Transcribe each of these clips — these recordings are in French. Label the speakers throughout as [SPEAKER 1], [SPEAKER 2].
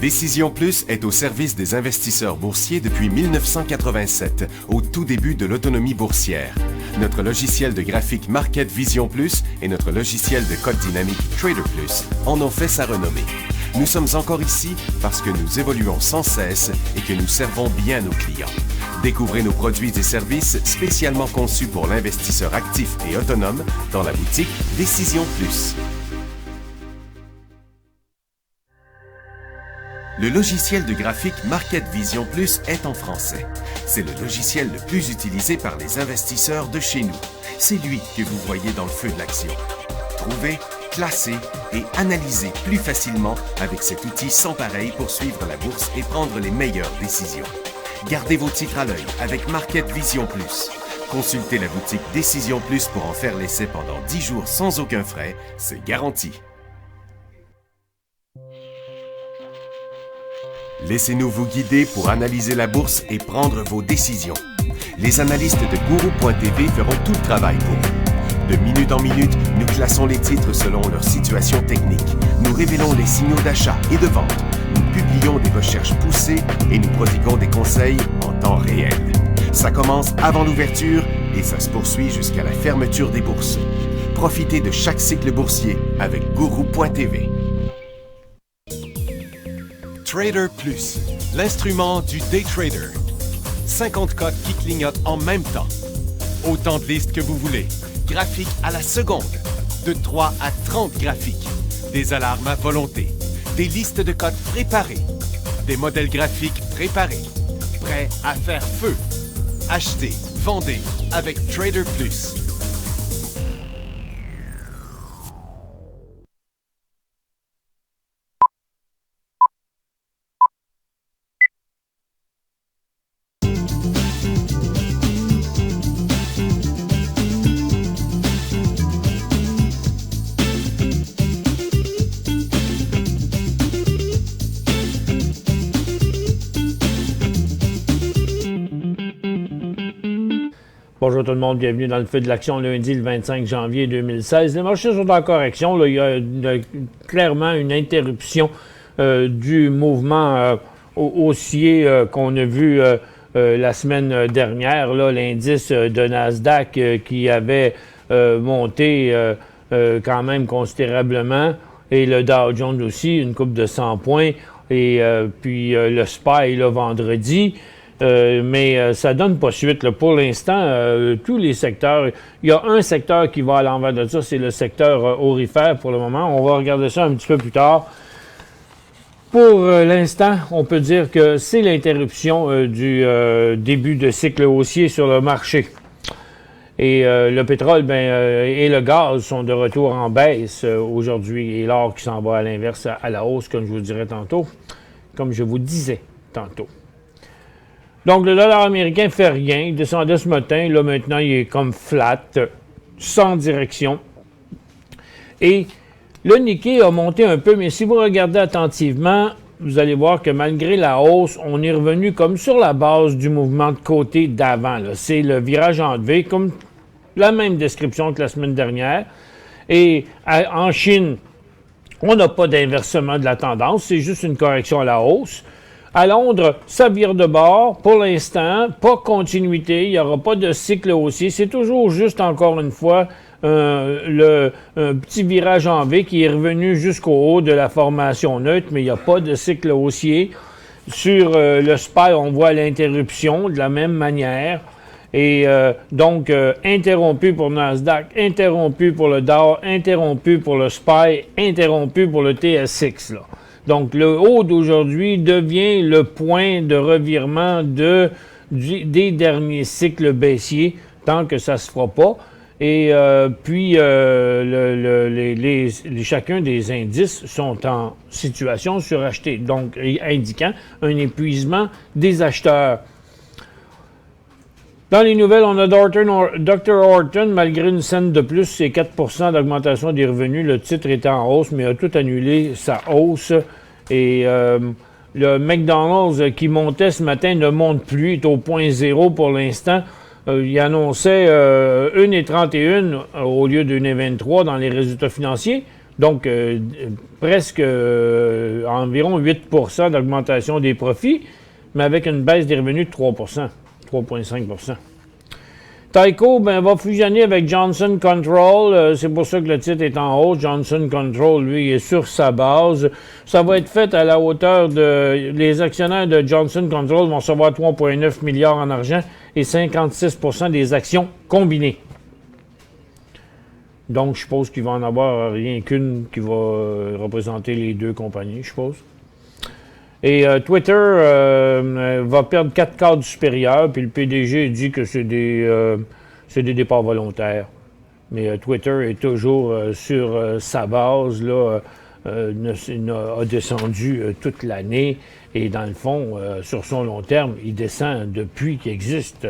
[SPEAKER 1] Décision Plus est au service des investisseurs boursiers depuis 1987, au tout début de l'autonomie boursière. Notre logiciel de graphique Market Vision Plus et notre logiciel de code dynamique Trader Plus en ont fait sa renommée. Nous sommes encore ici parce que nous évoluons sans cesse et que nous servons bien nos clients. Découvrez nos produits et services spécialement conçus pour l'investisseur actif et autonome dans la boutique Décision Plus. Le logiciel de graphique Market Vision Plus est en français. C'est le logiciel le plus utilisé par les investisseurs de chez nous. C'est lui que vous voyez dans le feu de l'action. Trouvez, classez et analysez plus facilement avec cet outil sans pareil pour suivre la bourse et prendre les meilleures décisions. Gardez vos titres à l'œil avec Market Vision Plus. Consultez la boutique Décision Plus pour en faire l'essai pendant 10 jours sans aucun frais, c'est garanti. Laissez-nous vous guider pour analyser la bourse et prendre vos décisions. Les analystes de Guru.tv feront tout le travail pour vous. De minute en minute, nous classons les titres selon leur situation technique. Nous révélons les signaux d'achat et de vente. Nous publions des recherches poussées et nous prodiguons des conseils en temps réel. Ça commence avant l'ouverture et ça se poursuit jusqu'à la fermeture des bourses. Profitez de chaque cycle boursier avec Guru.tv. Trader Plus, l'instrument du day trader. 50 codes qui clignotent en même temps. Autant de listes que vous voulez. Graphiques à la seconde. De 3 à 30 graphiques. Des alarmes à volonté. Des listes de codes préparées. Des modèles graphiques préparés. Prêts à faire feu. Achetez, vendez avec Trader Plus.
[SPEAKER 2] Bonjour tout le monde, bienvenue dans le feu de l'action lundi le 25 janvier 2016. Les marchés sont en correction. Là, il y a clairement une interruption du mouvement haussier qu'on a vu la semaine dernière. Là, l'indice de Nasdaq qui avait monté quand même considérablement et le Dow Jones aussi, une coupe de 100 points. Et puis le SPY là, vendredi. Mais ça donne pas suite. Là. Pour l'instant, tous les secteurs, il y a un secteur qui va à l'envers de ça, c'est le secteur aurifère pour le moment. On va regarder ça un petit peu plus tard. Pour l'instant, on peut dire que c'est l'interruption du début de cycle haussier sur le marché. Et le pétrole et le gaz sont de retour en baisse aujourd'hui. Et l'or qui s'en va à l'inverse, à la hausse, comme je vous dirais tantôt, comme je vous disais tantôt. Donc, le dollar américain fait rien. Il descendait ce matin. Là, maintenant, il est comme flat, sans direction. Et le Nikkei a monté un peu, mais si vous regardez attentivement, vous allez voir que malgré la hausse, on est revenu comme sur la base du mouvement de côté d'avant. C'est le virage en V, comme la même description que la semaine dernière. Et en Chine, on n'a pas d'inversement de la tendance. C'est juste une correction à la hausse. À Londres, ça vire de bord. Pour l'instant, pas continuité. Il n'y aura pas de cycle haussier. C'est toujours juste, encore une fois, un petit virage en V qui est revenu jusqu'au haut de la formation neutre, mais il n'y a pas de cycle haussier. Sur le SPY, on voit l'interruption de la même manière. Et donc, interrompu pour Nasdaq, interrompu pour le Dow, interrompu pour le SPY, interrompu pour le TSX, là. Donc, le haut d'aujourd'hui devient le point de revirement des derniers cycles baissiers, tant que ça ne se fera pas. Et puis, chacun des indices sont en situation surachetée, donc indiquant un épuisement des acheteurs. Dans les nouvelles, on a Dr. Horton, malgré une scène de plus, c'est 4% d'augmentation des revenus. Le titre était en hausse, mais a tout annulé sa hausse. Et le McDonald's qui montait ce matin ne monte plus, est au point zéro pour l'instant. Il annonçait 1,31 au lieu d'1,23 dans les résultats financiers. Donc, presque environ 8 d'augmentation des profits, mais avec une baisse des revenus de 3 3,5 Tyco va fusionner avec Johnson Control. C'est pour ça que le titre est en hausse. Johnson Control, lui, est sur sa base. Ça va être fait à la hauteur de... Les actionnaires de Johnson Control vont recevoir 3,9 milliards en argent et 56 des actions combinées. Donc, je suppose qu'il va en avoir rien qu'une qui va représenter les deux compagnies, je suppose. Et Twitter va perdre 4 cadres supérieurs, puis le PDG dit que c'est des départs volontaires. Mais Twitter est toujours sur sa base, là, a descendu toute l'année, et dans le fond, sur son long terme, il descend depuis qu'il existe.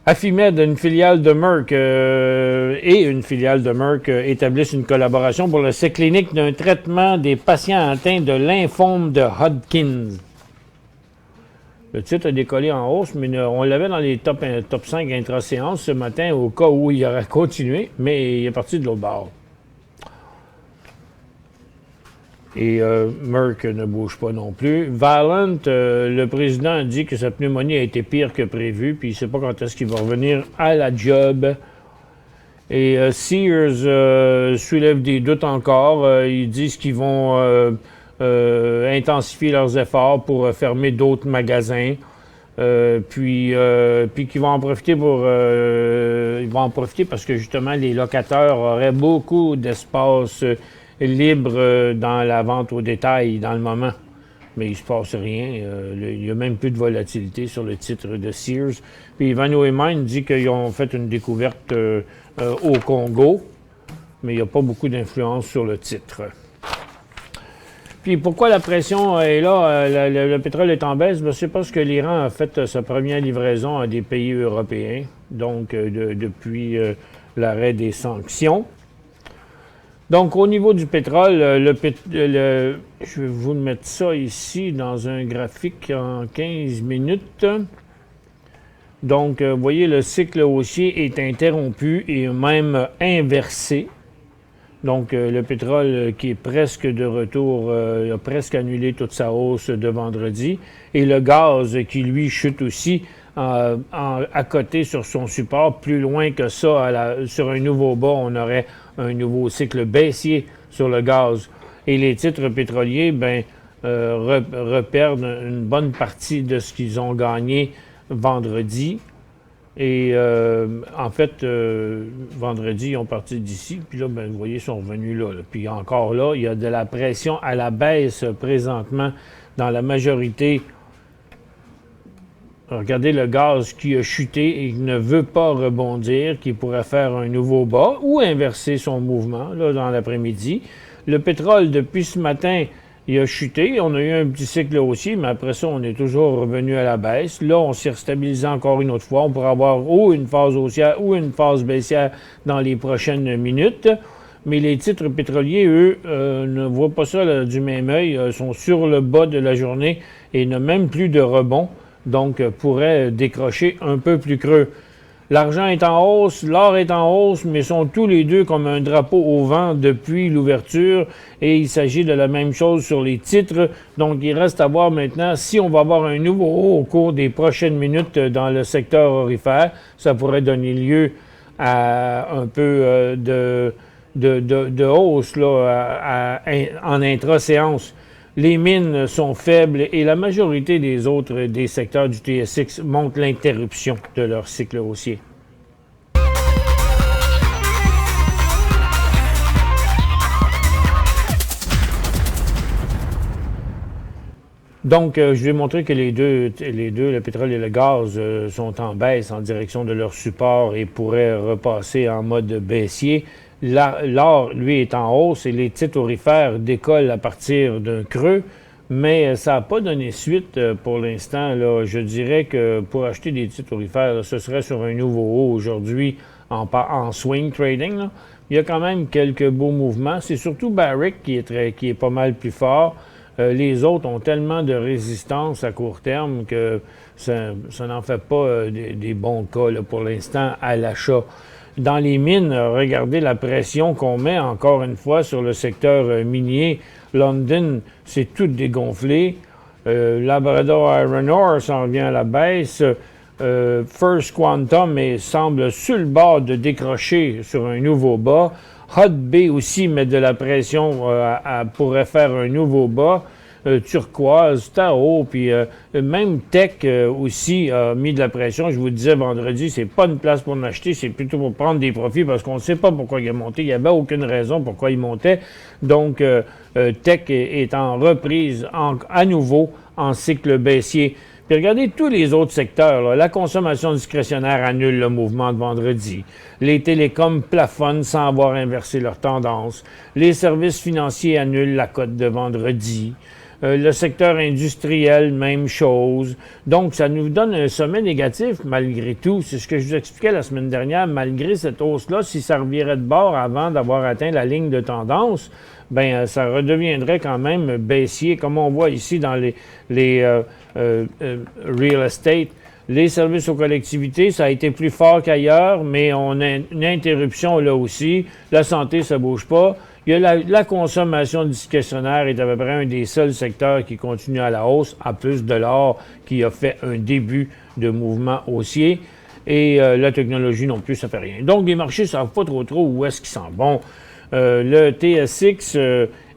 [SPEAKER 2] Affimed, une filiale de Merck établissent une collaboration pour l'essai clinique d'un traitement des patients atteints de lymphome de Hodgkin. Le titre a décollé en hausse, mais on l'avait dans les top 5 intra-séances ce matin au cas où il aurait continué, mais il est parti de l'autre bord. Et Merck ne bouge pas non plus. Valent, le président a dit que sa pneumonie a été pire que prévu, puis il ne sait pas quand est-ce qu'il va revenir à la job. Et Sears soulève des doutes encore. Ils disent qu'ils vont intensifier leurs efforts pour fermer d'autres magasins. Puis qu'ils vont en profiter parce que justement les locataires auraient beaucoup d'espace libre dans la vente au détail dans le moment. Mais il ne se passe rien. Il n'y a même plus de volatilité sur le titre de Sears. Puis Ivanhoe Mines dit qu'ils ont fait une découverte au Congo, mais il n'y a pas beaucoup d'influence sur le titre. Puis pourquoi la pression est là, le pétrole est en baisse? C'est parce que l'Iran a fait sa première livraison à des pays européens, donc depuis l'arrêt des sanctions. Donc, au niveau du pétrole, je vais vous mettre ça ici dans un graphique en 15 minutes. Donc, vous voyez, le cycle haussier est interrompu et même inversé. Donc, le pétrole qui est presque de retour, a presque annulé toute sa hausse de vendredi. Et le gaz qui, lui, chute aussi à côté sur son support. Plus loin que ça, sur un nouveau bas, on aurait un nouveau cycle baissier sur le gaz. Et les titres pétroliers, reperdent une bonne partie de ce qu'ils ont gagné vendredi. Et en fait, vendredi, ils ont parti d'ici. Puis là, vous voyez, ils sont revenus là. Puis encore là, il y a de la pression à la baisse présentement dans la majorité. Regardez le gaz qui a chuté et qui ne veut pas rebondir, qui pourrait faire un nouveau bas ou inverser son mouvement là, dans l'après-midi. Le pétrole, depuis ce matin, il a chuté. On a eu un petit cycle haussier, mais après ça, on est toujours revenu à la baisse. Là, on s'est restabilisé encore une autre fois. On pourrait avoir ou une phase haussière ou une phase baissière dans les prochaines minutes. Mais les titres pétroliers, eux, ne voient pas ça là, du même œil. Sont sur le bas de la journée et n'ont même plus de rebond. Donc, pourrait décrocher un peu plus creux. L'argent est en hausse, l'or est en hausse, mais sont tous les deux comme un drapeau au vent depuis l'ouverture. Et il s'agit de la même chose sur les titres. Donc, il reste à voir maintenant si on va avoir un nouveau haut au cours des prochaines minutes dans le secteur aurifère. Ça pourrait donner lieu à un peu de hausse là, en intra-séance. Les mines sont faibles et la majorité des autres des secteurs du TSX montrent l'interruption de leur cycle haussier. Donc, je vais montrer que les deux, le pétrole et le gaz, sont en baisse en direction de leur support et pourraient repasser en mode baissier. L'or, lui, est en hausse et les titres aurifères décollent à partir d'un creux, mais ça n'a pas donné suite pour l'instant. Là. Je dirais que pour acheter des titres aurifères, là, ce serait sur un nouveau haut aujourd'hui en swing trading. Là. Il y a quand même quelques beaux mouvements. C'est surtout Barrick qui est pas mal plus fort. Les autres ont tellement de résistance à court terme que ça n'en fait pas des bons cas là, pour l'instant à l'achat. Dans les mines, regardez la pression qu'on met encore une fois sur le secteur minier. London, c'est tout dégonflé. Labrador Iron Ore s'en vient à la baisse. First Quantum semble sur le bord de décrocher sur un nouveau bas. Hut Bay aussi met de la pression, pourrait faire un nouveau bas. Turquoise, Tao, puis même Tech aussi a mis de la pression. Je vous disais vendredi, c'est pas une place pour l'acheter, c'est plutôt pour prendre des profits parce qu'on ne sait pas pourquoi il a monté. Il n'y avait aucune raison pourquoi il montait. Donc, Tech est en reprise à nouveau en cycle baissier. Puis regardez tous les autres secteurs. Là. La consommation discrétionnaire annule le mouvement de vendredi. Les télécoms plafonnent sans avoir inversé leur tendance. Les services financiers annulent la cote de vendredi. Le secteur industriel, même chose. Donc, ça nous donne un sommet négatif malgré tout. C'est ce que je vous expliquais la semaine dernière. Malgré cette hausse-là, si ça revirait de bord avant d'avoir atteint la ligne de tendance, ben ça redeviendrait quand même baissier, comme on voit ici dans les real estate. Les services aux collectivités, ça a été plus fort qu'ailleurs, mais on a une interruption là aussi. La santé, ça bouge pas. Il y a la consommation discrétionnaire est à peu près un des seuls secteurs qui continue à la hausse, en plus de l'or qui a fait un début de mouvement haussier. Et la technologie non plus, ça fait rien. Donc, les marchés ne savent pas trop où est-ce qu'ils s'en vont. Le TSX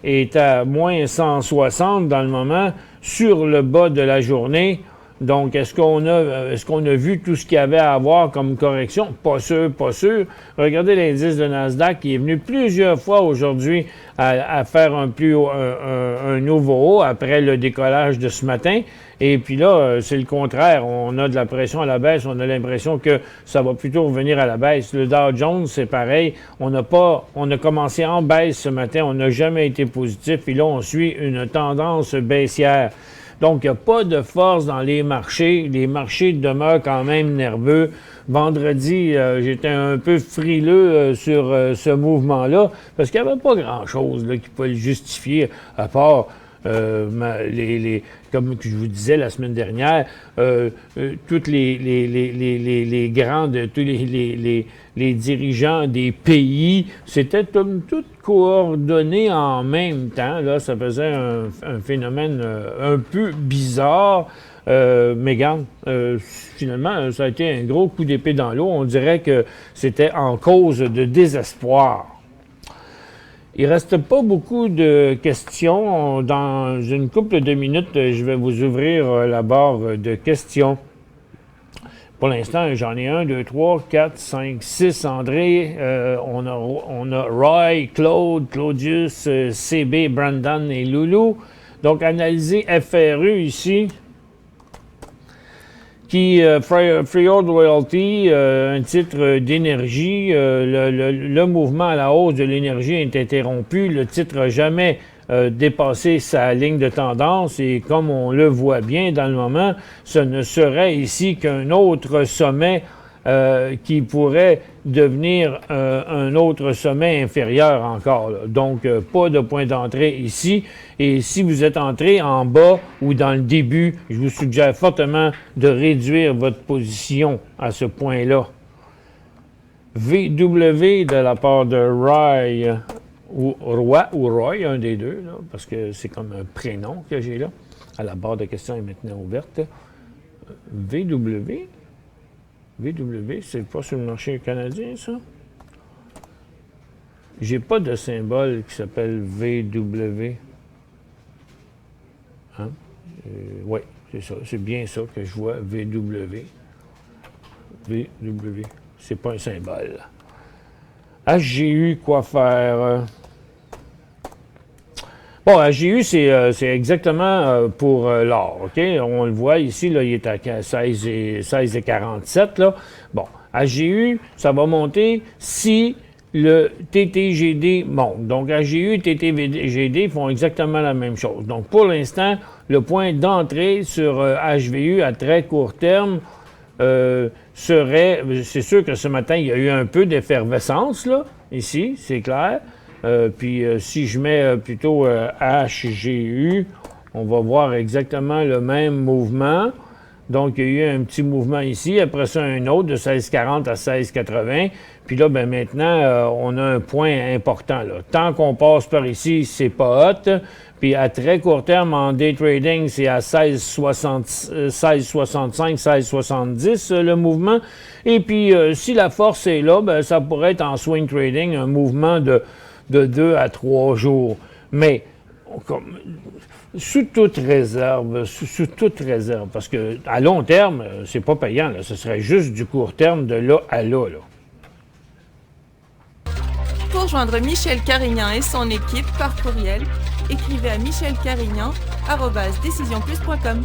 [SPEAKER 2] est à moins 160 dans le moment, sur le bas de la journée. Donc, est-ce qu'on a vu tout ce qu'il y avait à avoir comme correction? Pas sûr, pas sûr. Regardez l'indice de Nasdaq qui est venu plusieurs fois aujourd'hui à faire un nouveau haut après le décollage de ce matin. Et puis là, c'est le contraire. On a de la pression à la baisse. On a l'impression que ça va plutôt revenir à la baisse. Le Dow Jones, c'est pareil. On a commencé en baisse ce matin. On n'a jamais été positif. Et là, on suit une tendance baissière. Donc, il n'y a pas de force dans les marchés. Les marchés demeurent quand même nerveux. Vendredi, j'étais un peu frileux sur ce mouvement-là parce qu'il n'y avait pas grand-chose là, qui pouvait le justifier, à part comme je vous disais la semaine dernière, toutes les grandes, tous les dirigeants des pays, c'était comme tout coordonné en même temps. Là, ça faisait un phénomène un peu bizarre. Mais regarde, finalement, ça a été un gros coup d'épée dans l'eau. On dirait que c'était en cause de désespoir. Il ne reste pas beaucoup de questions. Dans une couple de minutes, je vais vous ouvrir la barre de questions. Pour l'instant, j'en ai 1, 2, 3, 4, 5, 6. André, on a Roy, Claude, Claudius, CB, Brandon et Loulou. Donc, analyser FRU ici. Freehold Royalty, un titre d'énergie, le mouvement à la hausse de l'énergie est interrompu, le titre n'a jamais dépassé sa ligne de tendance et comme on le voit bien dans le moment, ce ne serait ici qu'un autre sommet qui pourrait devenir un autre sommet inférieur encore. Là. Donc, pas de point d'entrée ici. Et si vous êtes entré en bas ou dans le début, je vous suggère fortement de réduire votre position à ce point-là. VW de la part de Roy, ou Roy, un des deux, là, parce que c'est comme un prénom que j'ai là. À la barre de questions est maintenant ouverte. VW, c'est pas sur le marché canadien, ça? J'ai pas de symbole qui s'appelle VW. Hein? Oui, c'est ça. C'est bien ça que je vois, VW. VW. C'est pas un symbole. HGU, quoi faire? Bon, HGU, c'est exactement pour l'or, OK? On le voit ici, là, il est à 16,47, là. Bon, HGU, ça va monter si le TTGD monte. Donc, HGU et TTGD font exactement la même chose. Donc, pour l'instant, le point d'entrée sur HVU à très court terme serait... C'est sûr que ce matin, il y a eu un peu d'effervescence, là, ici, c'est clair. Puis si je mets plutôt HGU, on va voir exactement le même mouvement. Donc, il y a eu un petit mouvement ici, après ça, un autre de 16,40 à 16,80. Puis là, ben maintenant, on a un point important, là. Tant qu'on passe par ici, c'est pas hot. Puis à très court terme, en day trading, c'est à 16,65, 16,70 le mouvement. Et puis, si la force est là, ben, ça pourrait être en swing trading, un mouvement de 2 à 3 jours. Mais, sous toute réserve, parce que à long terme, c'est pas payant, là. Ce serait juste du court terme de là à là, là.
[SPEAKER 3] Pour joindre Michel Carignan et son équipe par courriel, écrivez à michelcarignan@decisionplus.com.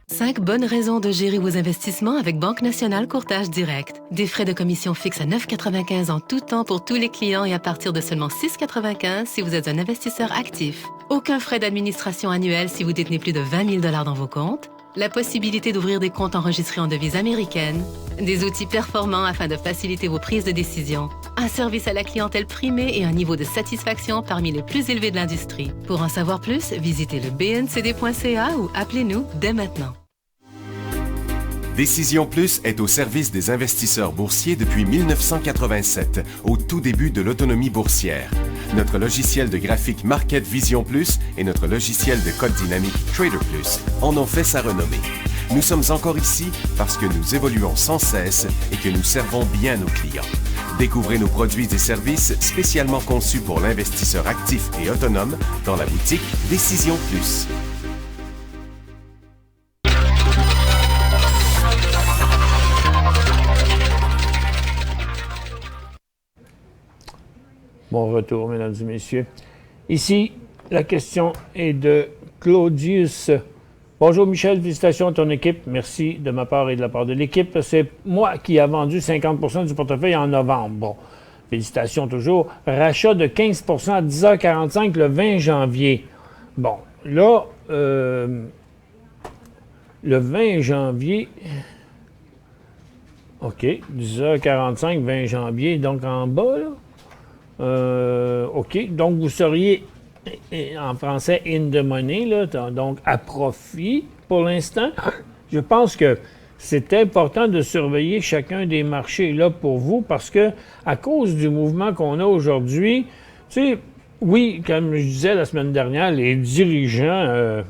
[SPEAKER 4] 5 bonnes raisons de gérer vos investissements avec Banque Nationale Courtage Direct. Des frais de commission fixes à 9,95 en tout temps pour tous les clients et à partir de seulement 6,95 si vous êtes un investisseur actif. Aucun frais d'administration annuel si vous détenez plus de 20 000 $ dans vos comptes. La possibilité d'ouvrir des comptes enregistrés en devise américaine. Des outils performants afin de faciliter vos prises de décision. Un service à la clientèle primé et un niveau de satisfaction parmi les plus élevés de l'industrie. Pour en savoir plus, visitez le bncd.ca ou appelez-nous dès maintenant.
[SPEAKER 1] Décision Plus est au service des investisseurs boursiers depuis 1987, au tout début de l'autonomie boursière. Notre logiciel de graphique Market Vision Plus et notre logiciel de code dynamique Trader Plus en ont fait sa renommée. Nous sommes encore ici parce que nous évoluons sans cesse et que nous servons bien nos clients. Découvrez nos produits et services spécialement conçus pour l'investisseur actif et autonome dans la boutique Décision Plus.
[SPEAKER 2] Bon retour, mesdames et messieurs. Ici, la question est de Claudius. Bonjour Michel, félicitations à ton équipe. Merci de ma part et de la part de l'équipe. C'est moi qui ai vendu 50% du portefeuille en novembre. Bon, félicitations toujours. Rachat de 15% à 10h45 le 20 janvier. Bon, là, le 20 janvier... OK, 10h45, 20 janvier, donc en bas, là. OK, donc vous seriez, en français, in the money, là, donc à profit pour l'instant. Je pense que c'est important de surveiller chacun des marchés là pour vous parce que à cause du mouvement qu'on a aujourd'hui, tu sais, oui, comme je disais la semaine dernière, les dirigeants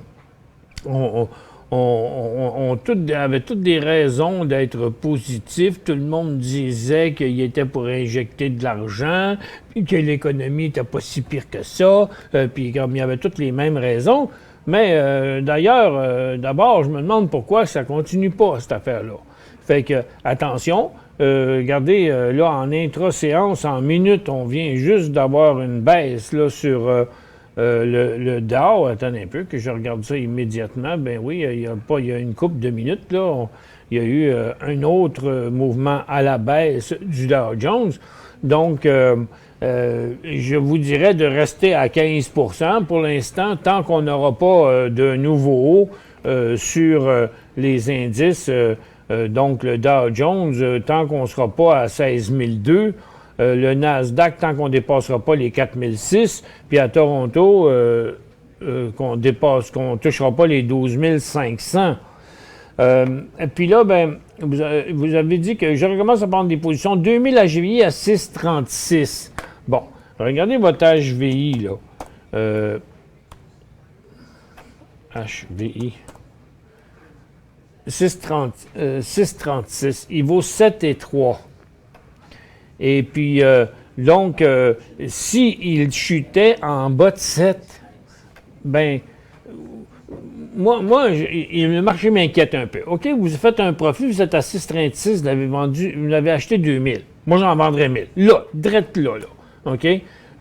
[SPEAKER 2] avaient toutes des raisons d'être positifs. Tout le monde disait qu'il était pour injecter de l'argent, puis que l'économie n'était pas si pire que ça, puis comme il y avait toutes les mêmes raisons. Mais d'ailleurs, d'abord, je me demande pourquoi ça continue pas, cette affaire-là. Fait que, attention, regardez, là, en intra-séance, en minutes, on vient juste d'avoir une baisse là, sur... le Dow, attendez un peu, que je regarde ça immédiatement. Ben oui, il y a une couple de minutes, là, il y a eu un autre mouvement à la baisse du Dow Jones. Donc, je vous dirais de rester à 15% pour l'instant, tant qu'on n'aura pas de nouveau haut sur les indices. Donc, le Dow Jones, tant qu'on ne sera pas à 16 200. Le Nasdaq, tant qu'on ne dépassera pas les 4006, puis à Toronto, qu'on ne touchera pas les 12 500. Puis là, ben, vous avez dit que je recommence à prendre des positions. 2000 HVI à 6,36. Bon, regardez votre HVI, là. HVI. 6,36. Il vaut 7,3. Et puis, donc, s'il chutait en bas de 7, ben, le marché m'inquiète un peu. OK, vous faites un profit, vous êtes à 6,36, vous l'avez acheté 2000. Moi, j'en vendrais 1000. Là, direct là. OK?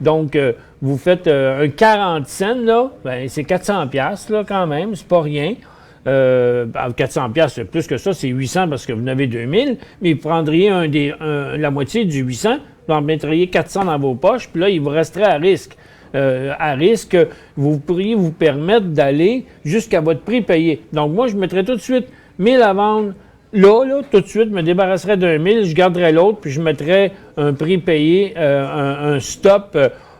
[SPEAKER 2] Donc, vous faites un 40 cents, là, ben, c'est 400 $, là, quand même, c'est pas rien. 400 $, c'est plus que ça, c'est 800 parce que vous en avez 2000, mais vous prendriez la moitié du 800, vous en mettriez 400 dans vos poches, puis là, il vous resterait à risque. Vous pourriez vous permettre d'aller jusqu'à votre prix payé. Donc, moi, je mettrais tout de suite 1000 à vendre. Là, tout de suite, je me débarrasserais d'un 1000, je garderais l'autre, puis je mettrais un prix payé, un stop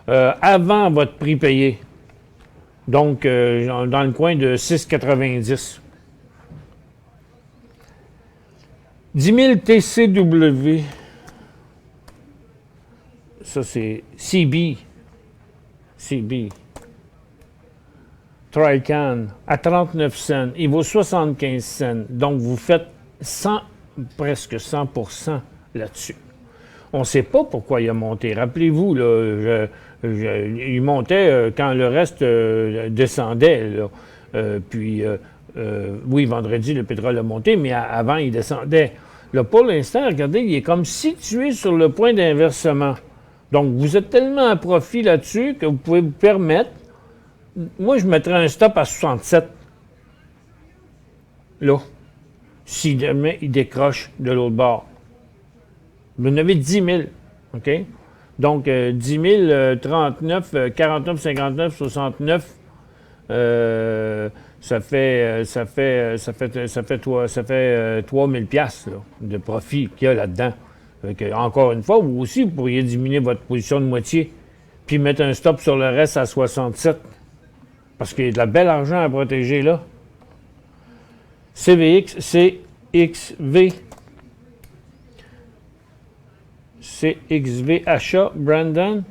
[SPEAKER 2] avant votre prix payé. Donc, dans le coin de 6,90. 10 000 TCW. Ça, c'est CB. Trican à 39 cents. Il vaut 75 cents. Donc, vous faites presque 100% là-dessus. On ne sait pas pourquoi il a monté. Rappelez-vous, là, il montait quand le reste descendait. Là. Oui, vendredi, le pétrole a monté, mais avant, il descendait. Là, pour l'instant, regardez, il est comme situé sur le point d'inversement. Donc, vous êtes tellement à profit là-dessus que vous pouvez vous permettre. Moi, je mettrais un stop à 67. Là. Si jamais il décroche de l'autre bord. Vous en avez 10 000. OK? Donc, 10 000, 39, 49, 59, 69. Ça fait 3 000 piastres de profit qu'il y a là-dedans. Encore une fois, vous aussi, vous pourriez diminuer votre position de moitié, puis mettre un stop sur le reste à 67. Parce qu'il y a de la belle argent à protéger là. CVX, CXV. CXV achat, Brandon.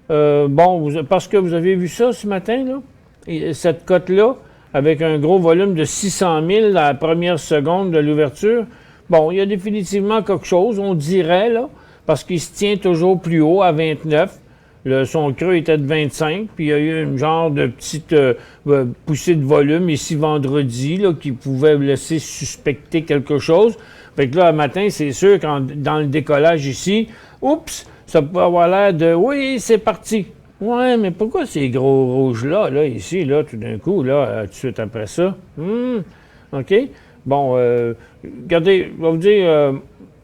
[SPEAKER 2] Parce que vous avez vu ça ce matin, là? Et cette cote-là, avec un gros volume de 600 000 à la première seconde de l'ouverture, bon, il y a définitivement quelque chose, on dirait, là, parce qu'il se tient toujours plus haut, à 29. Son creux était de 25, puis il y a eu une genre de petite poussée de volume ici vendredi, là, qui pouvait laisser suspecter quelque chose. Fait que là, le matin, c'est sûr, dans le décollage ici, oups, ça peut avoir l'air de « oui, c'est parti ». Ouais, mais pourquoi ces gros rouges-là, là, ici, là, tout d'un coup, là, tout de suite après ça? OK? Bon, regardez, je vais vous dire,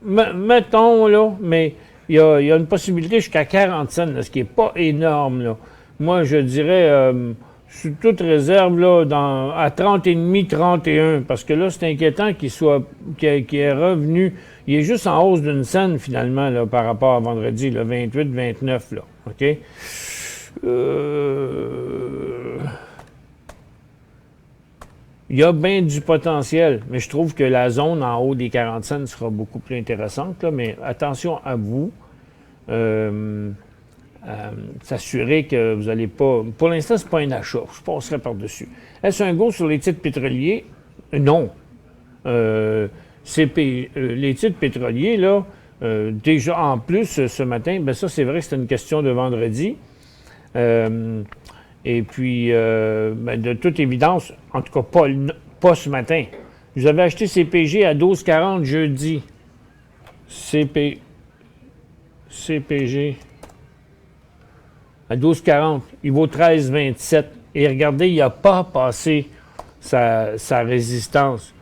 [SPEAKER 2] mettons, là, mais il y a une possibilité jusqu'à 40 cents, là, ce qui n'est pas énorme, là. Moi, je dirais, sous toute réserve, là, à 30,5, 31, parce que là, c'est inquiétant qu'il est revenu. Il est juste en hausse d'une scène, finalement, là, par rapport à vendredi, le 28, 29, là. OK? Il y a bien du potentiel, mais je trouve que la zone en haut des 40 cents sera beaucoup plus intéressante, là, mais attention à vous. S'assurer que vous n'allez pas... Pour l'instant, ce n'est pas un achat. Je passerai par-dessus. Est-ce un go sur les titres pétroliers? Non. Les titres pétroliers, là, déjà en plus ce matin, bien ça, c'est vrai que c'était une question de vendredi. Et puis, de toute évidence, en tout cas, pas ce matin. Vous avez acheté CPG à 12,40 jeudi. CPG à 12,40. Il vaut 13,27. Et regardez, il n'a pas passé sa résistance.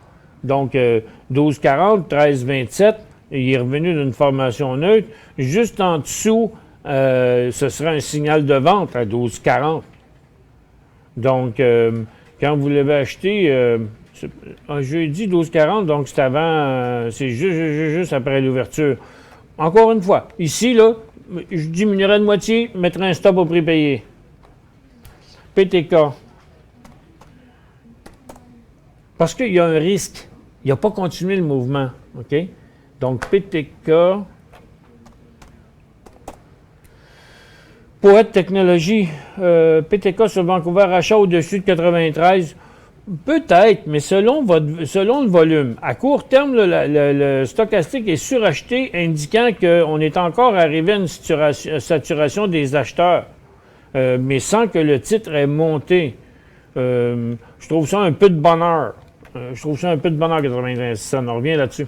[SPEAKER 2] Donc, 12,40, 13,27. Il est revenu d'une formation neutre. Juste en dessous, ce sera un signal de vente à 12,40. Donc, quand vous l'avez acheté, un jeudi 12,40, donc c'est avant, c'est juste après l'ouverture. Encore une fois, ici, là, je diminuerai de moitié, mettrai un stop au prix payé. PTK. Parce qu'il y a un risque. Il n'a pas continué le mouvement. OK? Donc, PTK. Poète Technologie. PTK sur Vancouver, achat au-dessus de 93. Peut-être, mais selon le volume. À court terme, le stochastique est suracheté, indiquant qu'on est encore arrivé à une saturation des acheteurs, mais sans que le titre ait monté. Je trouve ça un peu de bonheur. 93 cents. On revient là-dessus.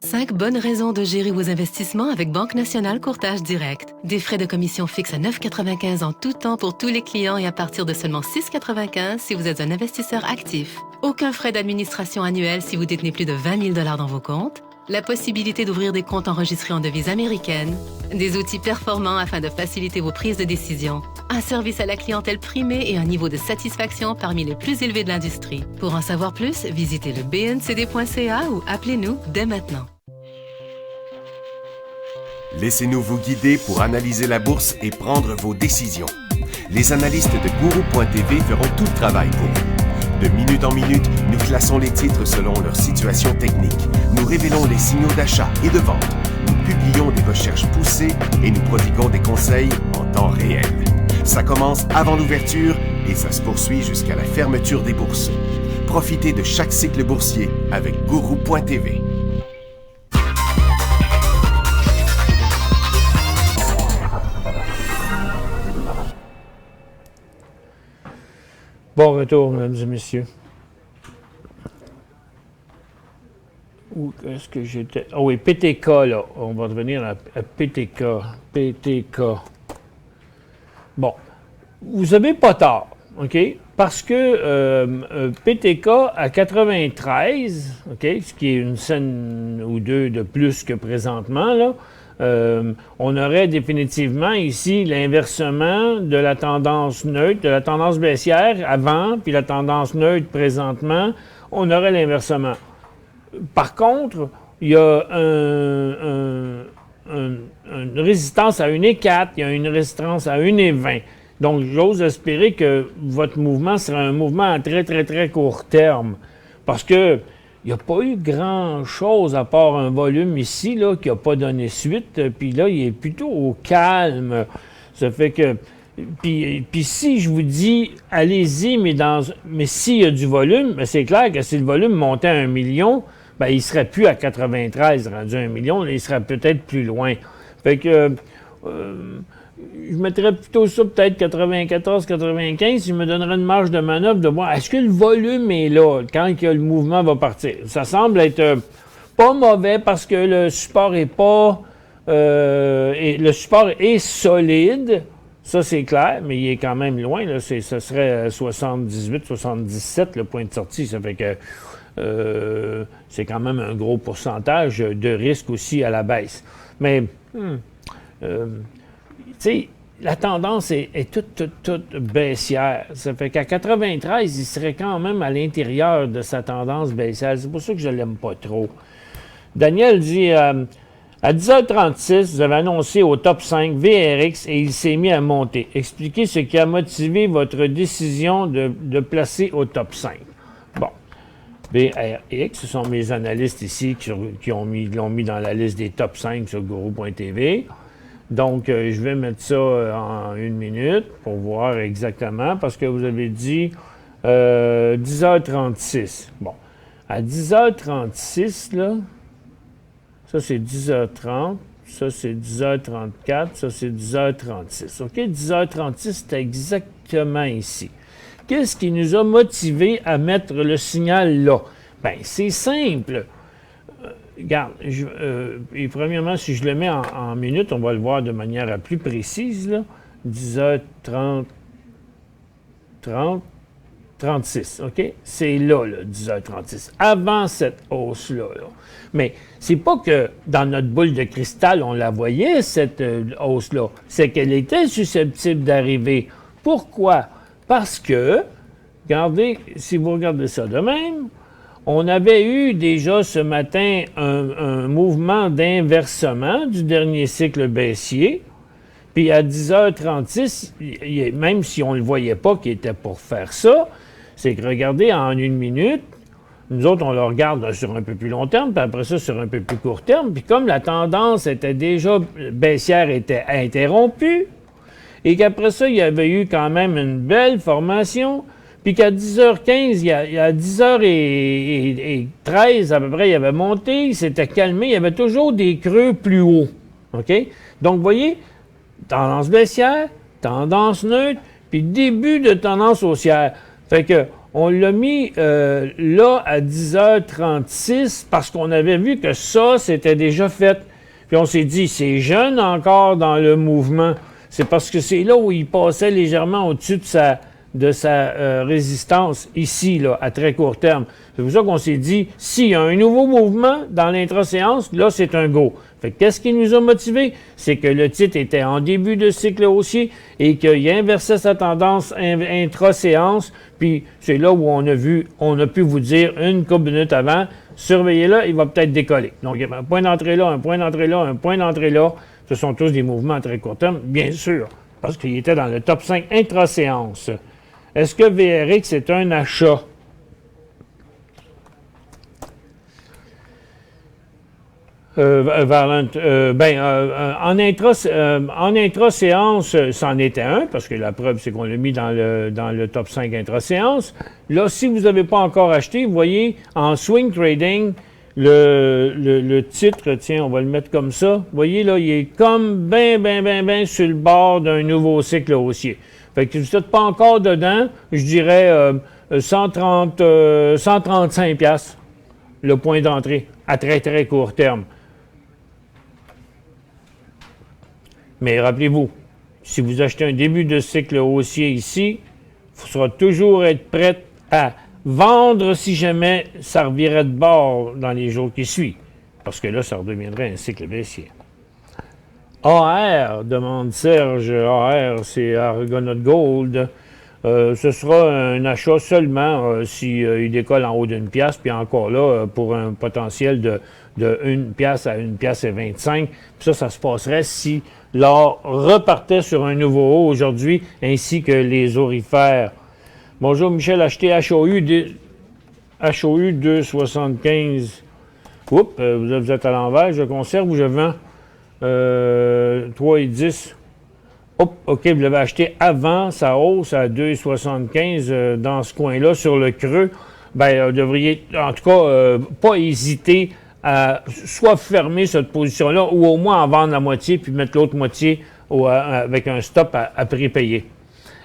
[SPEAKER 4] Cinq bonnes raisons de gérer vos investissements avec Banque Nationale Courtage Direct. Des frais de commission fixes à 9,95 en tout temps pour tous les clients et à partir de seulement 6,95 si vous êtes un investisseur actif. Aucun frais d'administration annuel si vous détenez plus de 20 000 $ dans vos comptes. La possibilité d'ouvrir des comptes enregistrés en devise américaine. Des outils performants afin de faciliter vos prises de décision. Un service à la clientèle primé et un niveau de satisfaction parmi les plus élevés de l'industrie. Pour en savoir plus, visitez le bncd.ca ou appelez-nous dès maintenant.
[SPEAKER 1] Laissez-nous vous guider pour analyser la bourse et prendre vos décisions. Les analystes de Guru.tv feront tout le travail pour vous. De minute en minute, nous classons les titres selon leur situation technique. Nous révélons les signaux d'achat et de vente. Nous publions des recherches poussées et nous prodiguons des conseils en temps réel. Ça commence avant l'ouverture et ça se poursuit jusqu'à la fermeture des bourses. Profitez de chaque cycle boursier avec Guru.tv.
[SPEAKER 2] Bon retour, mesdames et messieurs. Où est-ce que j'étais? Ah oui, PTK, là. On va revenir à PTK. PTK. Bon. Vous n'avez pas tort, OK? Parce que PTK à 93, OK? Ce qui est une scène ou deux de plus que présentement, là. On aurait définitivement ici l'inversement de la tendance neutre, de la tendance baissière avant, puis la tendance neutre présentement, on aurait l'inversement. Par contre, il y a une résistance à 1,4, il y a une résistance à 1,20. Donc, j'ose espérer que votre mouvement sera un mouvement à très, très, très court terme. Parce que il n'y a pas eu grand-chose à part un volume ici là, qui n'a pas donné suite. Puis là, il est plutôt au calme. Ça fait que... Puis si je vous dis, allez-y, mais s'il y a du volume, ben c'est clair que si le volume montait à 1 million, ben il ne serait plus à 93, rendu à 1 million, là, il serait peut-être plus loin. Fait que... je mettrais plutôt ça peut-être 94, 95, il me donnerait une marge de manœuvre de voir est-ce que le volume est là quand que le mouvement va partir. Ça semble être pas mauvais parce que le support est pas le support est solide, ça c'est clair, mais il est quand même loin, là, ce serait 78, 77 le point de sortie, ça fait que c'est quand même un gros pourcentage de risque aussi à la baisse. Mais tu sais, la tendance est toute baissière. Ça fait qu'à 93, il serait quand même à l'intérieur de sa tendance baissière. C'est pour ça que je ne l'aime pas trop. Daniel dit, à 10h36, vous avez annoncé au top 5 VRX et il s'est mis à monter. Expliquez ce qui a motivé votre décision de placer au top 5. Bon. VRX, ce sont mes analystes ici qui l'ont mis dans la liste des top 5 sur Guru.tv. Donc, je vais mettre ça en 1 minute pour voir exactement, parce que vous avez dit 10h36. Bon, à 10h36, là, ça c'est 10h30, ça c'est 10h34, ça c'est 10h36. OK, 10h36, c'est exactement ici. Qu'est-ce qui nous a motivés à mettre le signal là? Bien, c'est simple. Regarde, et premièrement, si je le mets en minutes, on va le voir de manière plus précise, là. 10h30, 36, OK? C'est là, 10h36, avant cette hausse-là. Là. Mais c'est pas que dans notre boule de cristal, on la voyait, cette hausse-là. C'est qu'elle était susceptible d'arriver. Pourquoi? Parce que, regardez, si vous regardez ça de même, on avait eu déjà ce matin un mouvement d'inversement du dernier cycle baissier. Puis à 10h36, même si on ne le voyait pas qu'il était pour faire ça, c'est que regardez, en 1 minute, nous autres, on le regarde sur un peu plus long terme, puis après ça, sur un peu plus court terme. Puis comme la tendance était déjà baissière, était interrompue, et qu'après ça, il y avait eu quand même une belle formation, puis qu'à 10h15, il y a 10h13 à peu près, il avait monté, il s'était calmé, il y avait toujours des creux plus hauts. OK? Donc, vous voyez, tendance baissière, tendance neutre, puis début de tendance haussière. Fait que on l'a mis là à 10h36 parce qu'on avait vu que ça, c'était déjà fait. Puis on s'est dit, c'est jeune encore dans le mouvement. C'est parce que c'est là où il passait légèrement au-dessus de sa résistance, ici, là, à très court terme. C'est pour ça qu'on s'est dit, s'il y a un nouveau mouvement dans l'intra-séance, là, c'est un go. Fait que qu'est-ce qui nous a motivés? C'est que le titre était en début de cycle haussier et qu'il inversait sa tendance intra-séance, puis c'est là où on a pu vous dire une couple de minutes avant, surveillez-le, il va peut-être décoller. Donc, il y avait un point d'entrée là, un point d'entrée là, un point d'entrée là. Ce sont tous des mouvements à très court terme, bien sûr, parce qu'il était dans le top 5 intra-séance. Est-ce que VRX est un achat? En intra-séance, c'en était un, parce que la preuve, c'est qu'on l'a mis dans le top 5 intra-séance. Là, si vous n'avez pas encore acheté, vous voyez, en swing trading, le titre, tiens, on va le mettre comme ça. Vous voyez, là, il est comme ben sur le bord d'un nouveau cycle haussier. Fait que si vous n'êtes pas encore dedans, je dirais 135 piastres, le point d'entrée, à très, très court terme. Mais rappelez-vous, si vous achetez un début de cycle haussier ici, il faudra toujours être prêt à vendre si jamais ça revirait de bord dans les jours qui suivent. Parce que là, ça redeviendrait un cycle baissier. AR, demande Serge. AR, c'est Argonaut Gold. Ce sera un achat seulement s'il décolle en haut d'une pièce, puis encore là, pour un potentiel de 1 pièce à 1 pièce et 25. Puis ça se passerait si l'or repartait sur un nouveau haut aujourd'hui, ainsi que les aurifères. Bonjour Michel, acheté HOU 2,75. Oups, vous êtes à l'envers. Je conserve ou je vends? 3,10. OK, vous l'avez acheté avant sa hausse à 2,75 dans ce coin-là, sur le creux. Bien, vous devriez, en tout cas, pas hésiter à soit fermer cette position-là ou au moins en vendre la moitié puis mettre l'autre moitié avec un stop à prix payé.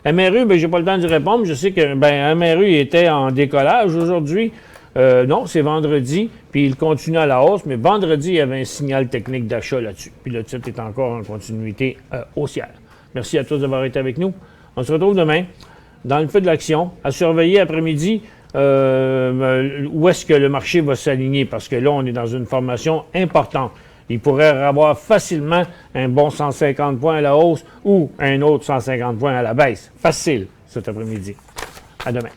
[SPEAKER 2] MRU, bien, je n'ai pas le temps d'y répondre. Je sais que MRU était en décollage aujourd'hui. Non, c'est vendredi, puis il continue à la hausse, mais vendredi, il y avait un signal technique d'achat là-dessus. Puis le titre est encore en continuité haussière. Merci à tous d'avoir été avec nous. On se retrouve demain dans le feu de l'action, à surveiller après-midi où est-ce que le marché va s'aligner, parce que là, on est dans une formation importante. Il pourrait avoir facilement un bon 150 points à la hausse ou un autre 150 points à la baisse. Facile cet après-midi. À demain.